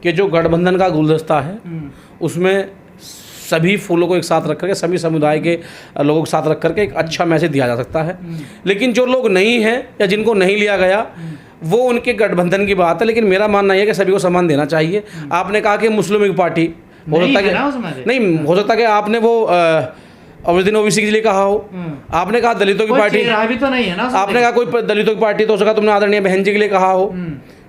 कि जो गठबंधन का गुलदस्ता है उसमें सभी फूलों को एक साथ रख करके, सभी समुदाय के लोगों के साथ रख करके एक अच्छा मैसेज दिया जा सकता है। लेकिन जो लोग नहीं हैं या जिनको नहीं लिया गया वो उनके गठबंधन की बात है, लेकिन मेरा मानना यह है कि सभी को सम्मान देना चाहिए। आपने कहा कि मुस्लिम की पार्टी हो सकता है नहीं, हो सकता है कि आपने वो अवैध ओबीसी के लिए कहा हो, आपने कहा दलितों की पार्टी भी तो नहीं है ना, आपने कहा कोई दलितों की पार्टी, तो हो सका तुमने आदरणीय बहन जी के लिए कहा हो।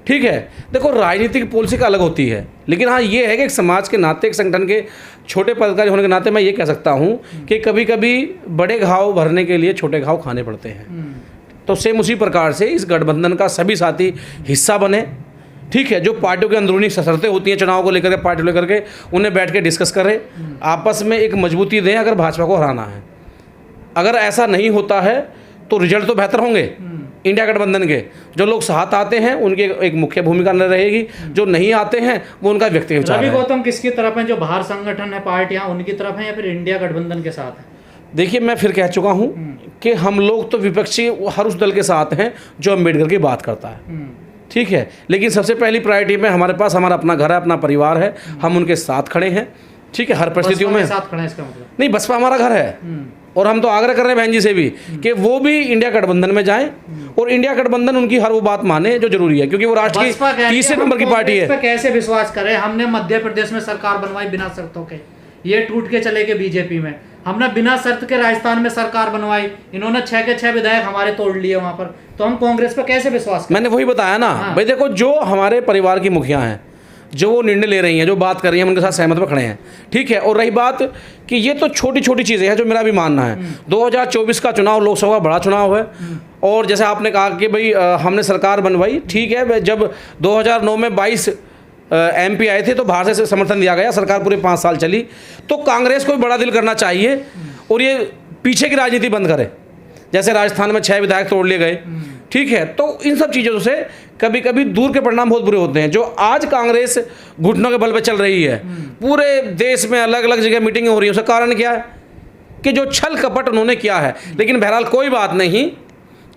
ठीक है, देखो राजनीतिक पॉलिसी का अलग होती है, लेकिन हाँ ये है कि एक समाज के नाते, एक संगठन के छोटे पदाधिकारी होने के नाते मैं ये कह सकता हूँ कि कभी कभी बड़े घाव भरने के लिए छोटे घाव खाने पड़ते हैं। तो सेम उसी प्रकार से इस गठबंधन का सभी साथी हिस्सा बने। ठीक है, जो पार्टियों की अंदरूनी शर्तें होती हैं चुनाव को लेकर के, पार्टी लेकर के, उन्हें बैठ के डिस्कस करें, आपस में एक मजबूती दें अगर भाजपा को हराना है। अगर ऐसा नहीं होता है तो रिजल्ट तो बेहतर होंगे इंडिया गठबंधन के। जो लोग साथ आते हैं उनकी एक मुख्य भूमिका न रहेगी, जो नहीं आते हैं वो उनका व्यक्तिगत विचार है। रवि गौतम किसकी तरफ है, जो बाहर संगठन है पार्टियां उनकी तरफ है या फिर इंडिया गठबंधन के साथ है? देखिए मैं फिर कह चुका हूँ कि हम लोग तो विपक्षी हर उस दल के साथ हैं जो अम्बेडकर की बात करता है। ठीक है, लेकिन सबसे पहली प्रायोरिटी में हमारे पास हमारा अपना घर है, अपना परिवार है, हम उनके साथ खड़े हैं। ठीक है, हर परिस्थितियों में साथ खड़े हैं, इसका मतलब नहीं, बसपा हमारा घर है और हम तो आग्रह कर रहे हैं बहन जी से भी कि वो भी इंडिया गठबंधन में जाएं और इंडिया गठबंधन उनकी हर वो बात माने जो जरूरी है, क्योंकि वो राष्ट्र की तीसरे नंबर की पार्टी है। कैसे विश्वास करें, हमने मध्य प्रदेश में सरकार बनवाई बिना शर्तों के, ये टूट के चले गए बीजेपी में। हमने बिना शर्त के राजस्थान में सरकार बनवाई, इन्होंने 6 के 6 विधायक हमारे तोड़ लिए वहां पर, तो हम कांग्रेस पे कैसे विश्वास करें? मैंने वही बताया ना भाई, देखो जो हमारे परिवार की मुखिया हैं, जो वो निर्णय ले रही हैं, जो बात कर रही हैं, हम उनके साथ सहमत पर खड़े हैं। ठीक है, और रही बात कि ये तो छोटी छोटी चीज़ें हैं जो मेरा भी मानना है। 2024 का चुनाव लोकसभा बड़ा चुनाव है और जैसे आपने कहा कि भाई हमने सरकार बनवाई, ठीक है, जब 2009 में 22 MP आए थे तो बाहर से समर्थन दिया गया, सरकार पूरे 5 साल चली। तो कांग्रेस को भी बड़ा दिल करना चाहिए और ये पीछे की राजनीति बंद करे, जैसे राजस्थान में 6 विधायक तोड़ लिए गए। ठीक है, तो इन सब चीज़ों से कभी कभी दूर के परिणाम बहुत बुरे होते हैं। जो आज कांग्रेस घुटनों के बल पर चल रही है, पूरे देश में अलग अलग जगह मीटिंगें हो रही है, उसका कारण क्या है कि जो छल कपट उन्होंने किया है। लेकिन बहरहाल कोई बात नहीं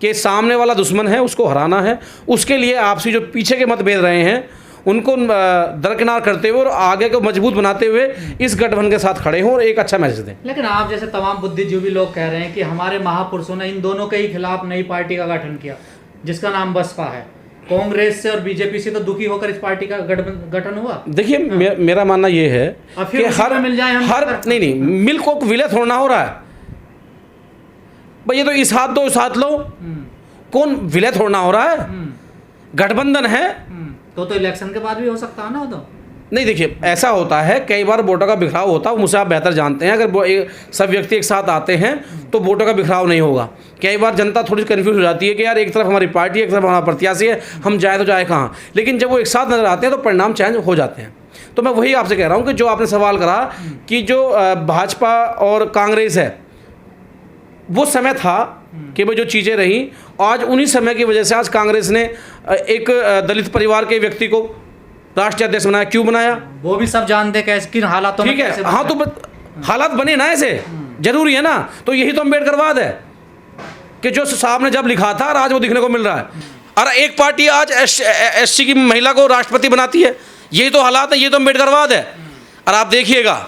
कि सामने वाला दुश्मन है, उसको हराना है, उसके लिए आपसी जो पीछे के मतभेद रहे हैं उनको दरकिनार करते हुए और आगे को मजबूत बनाते हुए इस गठबंधन के साथ खड़े हों और एक अच्छा मैसेज दें। लेकिन आप जैसे तमाम बुद्धिजीवी लोग कह रहे हैं कि हमारे महापुरुषों ने इन दोनों के ही खिलाफ नई पार्टी का गठन किया जिसका नाम बसपा है। कांग्रेस से और बीजेपी से तो दुखी होकर इस पार्टी का गठन हुआ। देखिए मेरा मानना ये है कि हर नहीं मिल को विलय थोड़ा हो रहा है भाई, ये तो इस हाथ दो इस हाथ लो, कौन विलय थोड़ा हो रहा है, गठबंधन है। तो इलेक्शन के बाद भी हो सकता है ना। तो नहीं, देखिए ऐसा होता है, कई बार वोटों का बिखराव होता है, मुझसे आप बेहतर जानते हैं। अगर सब व्यक्ति एक साथ आते हैं तो वोटों का बिखराव नहीं होगा। कई बार जनता थोड़ी कन्फ्यूज हो जाती है कि यार एक तरफ हमारी पार्टी, एक तरफ हमारा प्रत्याशी है, हम जाए तो जाए कहाँ। लेकिन जब वो एक साथ नजर आते हैं तो परिणाम चेंज हो जाते हैं। तो मैं वही आपसे कह रहा हूँ कि जो आपने सवाल करा कि जो भाजपा और कांग्रेस है, वो समय था कि वो जो चीज़ें रहीं, आज उन्हीं समय की वजह से आज कांग्रेस ने एक दलित परिवार के व्यक्ति को राष्ट्रीय अध्यक्ष बनाया। क्यों बनाया वो भी सब जानते कैसे किन हालातों में। ठीक है, हाँ, तो हालात बने ना, ऐसे जरूरी है ना। तो यही तो अम्बेडकरवाद है कि जो साहब ने जब लिखा था आज वो दिखने को मिल रहा है। और एक पार्टी आज SC की महिला को राष्ट्रपति बनाती है, यही तो हालात है, ये तो अम्बेडकरवाद है। और आप देखिएगा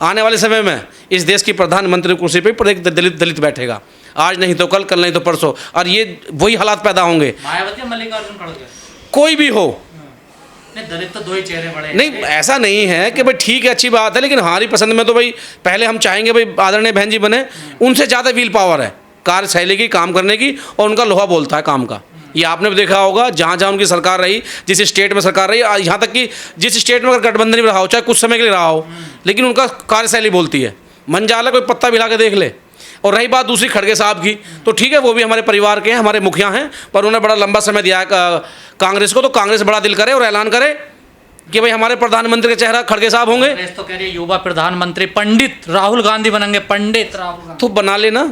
आने वाले समय में इस देश की प्रधानमंत्री कुर्सी पर प्रत्येक दलित बैठेगा, आज नहीं तो कल नहीं तो परसों, और ये वही हालात पैदा होंगे। मायावती, मल्लिकार्जुन खड़गे, कोई भी हो, दलित तो 2 ही चेहरे बड़े नहीं, ऐसा नहीं है कि भाई ठीक है अच्छी बात है, लेकिन हमारी पसंद में तो भाई पहले हम चाहेंगे भाई आदरणीय बहन जी बने। उनसे ज़्यादा व्हील पावर है कार्यशैली की, काम करने की, और उनका लोहा बोलता है काम का। ये आपने भी देखा होगा जहाँ जहाँ उनकी सरकार रही, जिस स्टेट में सरकार रही, यहाँ तक कि जिस स्टेट में अगर गठबंधन भी रहा हो, चाहे कुछ समय के लिए रहा हो, लेकिन उनका कार्यशैली बोलती है। मन जाला कोई पत्ता भी ला के देख ले। और रही बात दूसरी खड़गे साहब की, तो ठीक है वो भी हमारे परिवार के हैं, हमारे मुखिया हैं, पर उन्होंने बड़ा लंबा समय दिया है कांग्रेस को। तो कांग्रेस बड़ा दिल करे और ऐलान करे कि भाई हमारे प्रधानमंत्री का चेहरा खड़गे साहब होंगे। तो कह रही है युवा प्रधानमंत्री पंडित राहुल गांधी बनेंगे, पंडित राहुल गांधी। तो बना लेना,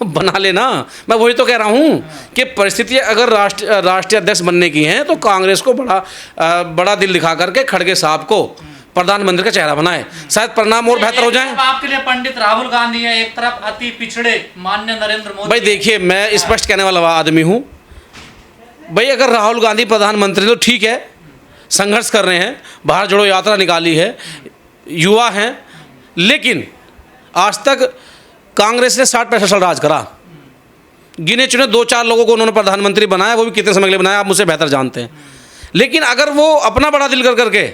बना लेना। मैं वही तो कह रहा हूँ कि परिस्थितियाँ अगर राष्ट्रीय अध्यक्ष बनने की हैं तो कांग्रेस को बड़ा दिल दिखा करके खड़गे साहब को प्रधानमंत्री का चेहरा बनाए, शायद परिणाम और बेहतर हो जाए। आपके लिए पंडित राहुल गांधी है, एक तरफ अति पिछड़े माननीय नरेंद्र मोदी। भाई देखिए मैं स्पष्ट कहने वाला आदमी हूँ भाई, अगर राहुल गांधी प्रधानमंत्री तो ठीक है, संघर्ष कर रहे हैं, भारत जोड़ो यात्रा निकाली है, युवा हैं, लेकिन आज तक कांग्रेस ने 60-65 साल राज करा। गिने चुने 2-4 लोगों को उन्होंने प्रधानमंत्री बनाया, वो भी कितने समय के लिए बनाया आप मुझसे बेहतर जानते हैं। लेकिन अगर वो अपना बड़ा दिल कर करके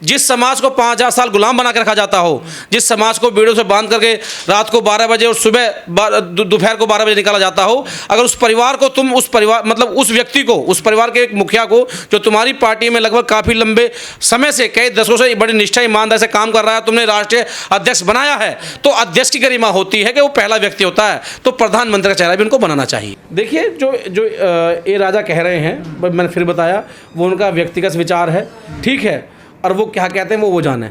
जिस समाज को 5000 साल गुलाम बना के रखा जाता हो, जिस समाज को बेड़ों से बांध करके रात को 12 बजे और सुबह दोपहर को 12 बजे निकाला जाता हो, अगर उस परिवार को तुम उस परिवार मतलब उस व्यक्ति को, उस परिवार के एक मुखिया को जो तुम्हारी पार्टी में लगभग काफ़ी लंबे समय से कई दशकों से बड़ी निष्ठा ईमानदारी से काम कर रहा है, तुमने राष्ट्रीय अध्यक्ष बनाया है, तो अध्यक्ष की गरिमा होती है कि वो पहला व्यक्ति होता है, तो प्रधानमंत्री का चेहरा भी उनको बनाना चाहिए। देखिए जो ये राजा कह रहे हैं, मैंने फिर बताया, वो उनका व्यक्तिगत विचार है, ठीक है, और वो क्या कहते हैं वो जाने,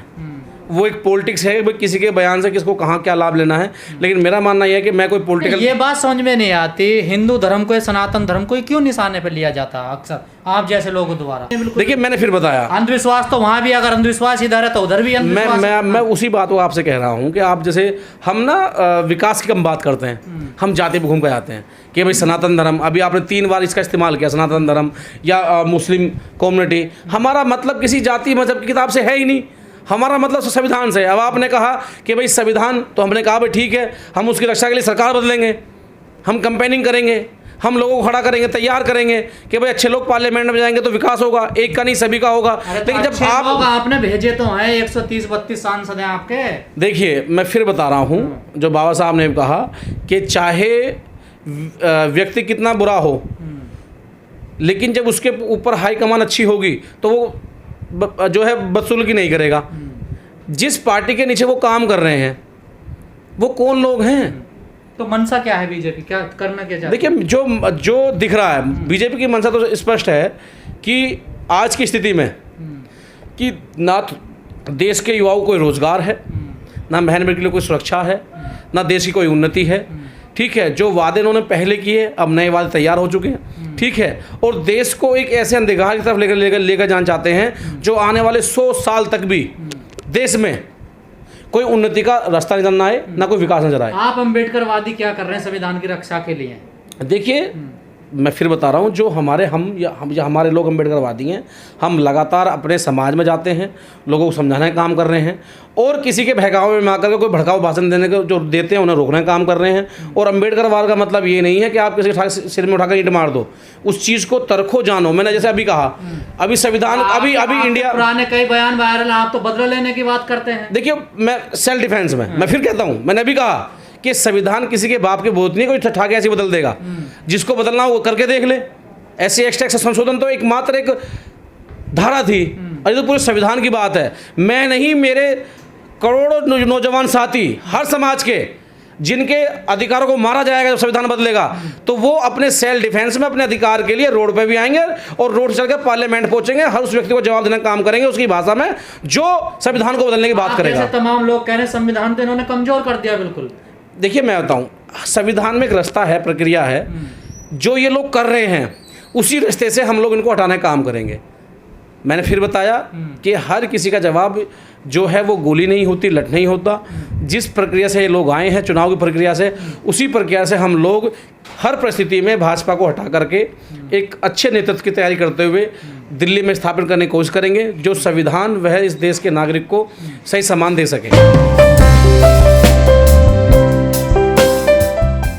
वो एक पॉलिटिक्स है, वो किसी के बयान से किसको कहाँ क्या लाभ लेना है। लेकिन मेरा मानना यह है कि मैं कोई पॉलिटिकल, ये बात समझ में नहीं आती, हिंदू धर्म को, सनातन धर्म को क्यों निशाने पर लिया जाता है अक्सर आप जैसे लोगों द्वारा? देखिए मैंने फिर बताया, अंधविश्वास तो वहाँ भी, अगर अंधविश्वास इधर है तो उधर भी अंधविश्वास। मैं उसी बात को आपसे कह रहा हूँ कि आप जैसे हम ना विकास की कम बात करते हैं, हम जाति पे घूम कर आते हैं कि भाई सनातन धर्म, अभी आपने 3 बार इसका इस्तेमाल किया, सनातन धर्म या मुस्लिम कम्युनिटी। हमारा मतलब किसी जाति मजहब की किताब से है ही नहीं, हमारा मतलब संविधान से। अब आपने कहा कि भाई संविधान, तो हमने कहा भाई ठीक है, हम उसकी रक्षा के लिए सरकार बदलेंगे, हम कैंपेनिंग करेंगे, हम लोगों को खड़ा करेंगे, तैयार करेंगे कि भाई अच्छे लोग पार्लियामेंट में जाएंगे तो विकास होगा, एक का नहीं सभी का होगा। लेकिन जब आपने भेजे तो हैं 130-32 सांसद हैं आपके। देखिए मैं फिर बता रहा हूँ, जो बाबा साहब ने कहा कि चाहे व्यक्ति कितना बुरा हो, लेकिन जब उसके ऊपर हाईकमान अच्छी होगी तो वो जो है बदसलूकी नहीं करेगा। जिस पार्टी के नीचे वो काम कर रहे हैं वो कौन लोग हैं? तो मनसा क्या है बीजेपी, क्या करना क्या चाहती है? देखिए जो दिख रहा है बीजेपी की मनसा तो स्पष्ट है कि आज की स्थिति में कि ना देश के युवाओं को कोई रोजगार है, ना बहन बेटी के लिए कोई सुरक्षा है, ना देश की कोई उन्नति है, ठीक है। जो वादे इन्होंने पहले किए अब नए वादे तैयार हो चुके हैं, ठीक है, और देश को एक ऐसे अंधकार की तरफ लेकर जाना चाहते हैं जो आने वाले 100 साल तक भी देश में कोई उन्नति का रास्ता नजर ना आए, ना कोई विकास नजर आए। आप अम्बेडकरवादी क्या कर रहे हैं संविधान की रक्षा के लिए? देखिए मैं फिर बता रहा हूँ, जो हमारे लोग अम्बेडकरवादी हैं, हम लगातार अपने समाज में जाते हैं, लोगों को समझाने का काम कर रहे हैं, और किसी के बहकावे में आकर के कोई भड़काऊ भाषण देने को जो देते हैं उन्हें रोकने का काम कर रहे हैं। और अम्बेडकरवाद का मतलब ये नहीं है कि आप किसी के सिर में उठाकर ईंट मार दो, उस चीज़ को तरखो जानो। मैंने जैसे अभी कहा, अभी संविधान अभी इंडिया, पुराने कई बयान वायरल, आप तो बदला लेने की बात करते हैं। देखिए मैं सेल्फ डिफेंस में मैं फिर कहता हूँ, मैंने अभी कहा कि संविधान किसी के बाप के बोत नहीं, कोई ठा के ऐसे बदल देगा। जिसको बदलना वो करके देख ले। ऐसे एक्ट संशोधन तो एकमात्र एक धारा थी, और ये तो पूरे संविधान की बात है। मैं नहीं, मेरे करोड़ों नौजवान साथी हर समाज के, जिनके अधिकारों को मारा जाएगा जब संविधान बदलेगा, तो वो अपने सेल्फ डिफेंस में अपने अधिकार के लिए रोड पे भी आएंगे और रोड चल के पार्लियामेंट पहुंचेंगे, हर उस व्यक्ति को जवाब देने का काम करेंगे उसकी भाषा में जो संविधान को बदलने की बात करेगा। तमाम लोग कह रहे हैं संविधान तो इन्होंने कमजोर कर दिया। बिल्कुल देखिए मैं बताऊँ, संविधान में एक रास्ता है, प्रक्रिया है, जो ये लोग कर रहे हैं उसी रास्ते से हम लोग इनको हटाने का काम करेंगे। मैंने फिर बताया कि हर किसी का जवाब जो है वो गोली नहीं होती, लठ नहीं होता। जिस प्रक्रिया से ये लोग आए हैं, चुनाव की प्रक्रिया से, उसी प्रक्रिया से हम लोग हर परिस्थिति में भाजपा को हटा करके एक अच्छे नेतृत्व की तैयारी करते हुए दिल्ली में स्थापित करने की कोशिश करेंगे, जो संविधान वह इस देश के नागरिक को सही सम्मान दे सके।